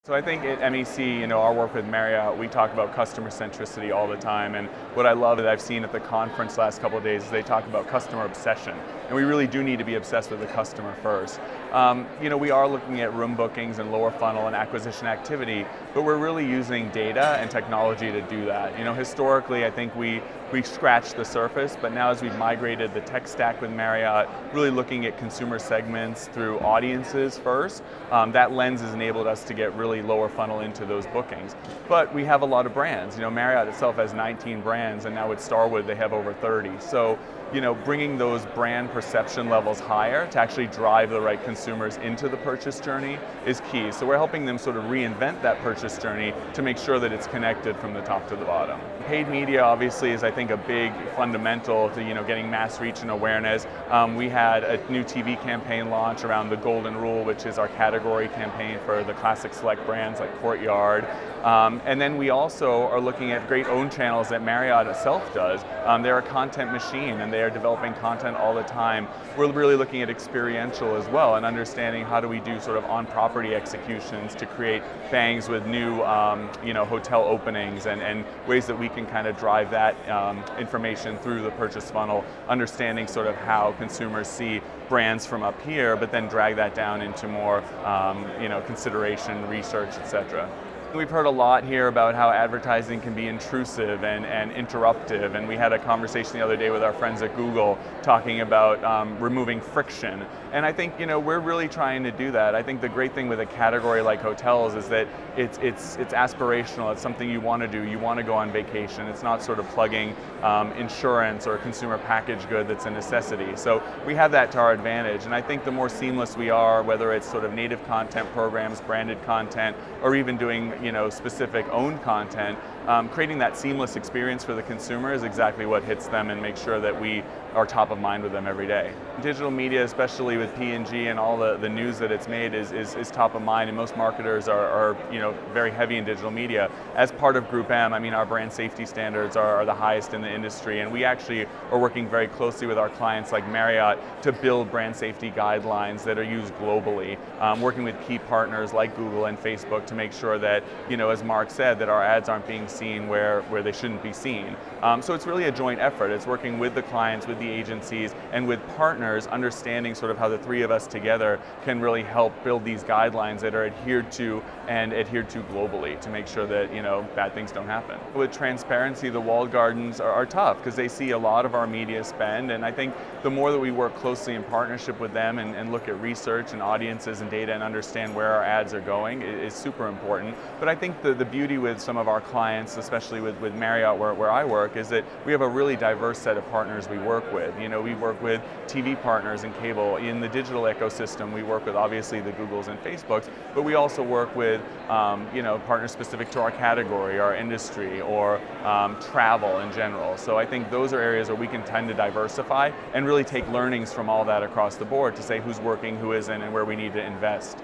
So I think at MEC, our work with Marriott, we talk about customer centricity all the time, and what I love that I've seen at the conference last couple of days is they talk about customer obsession, and we really do need to be obsessed with the customer first. We are looking at room bookings and lower funnel and acquisition activity, but we're really using data and technology to do that. Historically, I think we scratched the surface, but now as we've migrated the tech stack with Marriott, really looking at consumer segments through audiences first, that lens has enabled us to get really lower funnel into those bookings. But we have a lot of brands. Marriott itself has 19 brands, and now with Starwood they have over 30. So, bringing those brand perception levels higher to actually drive the right consumers into the purchase journey is key. So we're helping them sort of reinvent that purchase journey to make sure that it's connected from the top to the bottom. Paid media obviously is, I think, a big fundamental to getting mass reach and awareness. We had a new TV campaign launch around the Golden Rule, which is our category campaign for the classic select brands like Courtyard. And then we also are looking at great own channels that Marriott itself does. They're a content machine and they are developing content all the time. We're really looking at experiential as well and understanding how do we do sort of on-property executions to create bangs with new hotel openings and ways that we can kind of drive that information through the purchase funnel, understanding sort of how consumers see brands from up here, but then drag that down into more consideration, research, etc. We've heard a lot here about how advertising can be intrusive and interruptive, and we had a conversation the other day with our friends at Google talking about removing friction. And I think we're really trying to do that. I think the great thing with a category like hotels is that it's aspirational. It's something you want to do. You want to go on vacation. It's not sort of plugging insurance or a consumer package good that's a necessity. So we have that to our advantage. And I think the more seamless we are, whether it's sort of native content programs, branded content, or even doing specific owned content, creating that seamless experience for the consumer is exactly what hits them and makes sure that we are top of mind with them every day. Digital media, especially with P&G and all the news that it's made, is top of mind, and most marketers are very heavy in digital media. As part of Group M, our brand safety standards are the highest in the industry, and we actually are working very closely with our clients like Marriott to build brand safety guidelines that are used globally, working with key partners like Google and Facebook to make sure that, as Mark said, that our ads aren't being seen where they shouldn't be seen. So it's really a joint effort. It's working with the clients, with the agencies, and with partners, understanding sort of how the three of us together can really help build these guidelines that are adhered to globally to make sure that bad things don't happen. With transparency, the walled gardens are tough because they see a lot of our media spend, and I think the more that we work closely in partnership with them and look at research and audiences and data and understand where our ads are going is super important. But I think the beauty with some of our clients, especially with Marriott where I work, is that we have a really diverse set of partners we work with. We work with TV partners and cable. In the digital ecosystem, we work with obviously the Googles and Facebooks, but we also work with partners specific to our category, our industry, or travel in general. So I think those are areas where we can tend to diversify and really take learnings from all that across the board to say who's working, who isn't, and where we need to invest.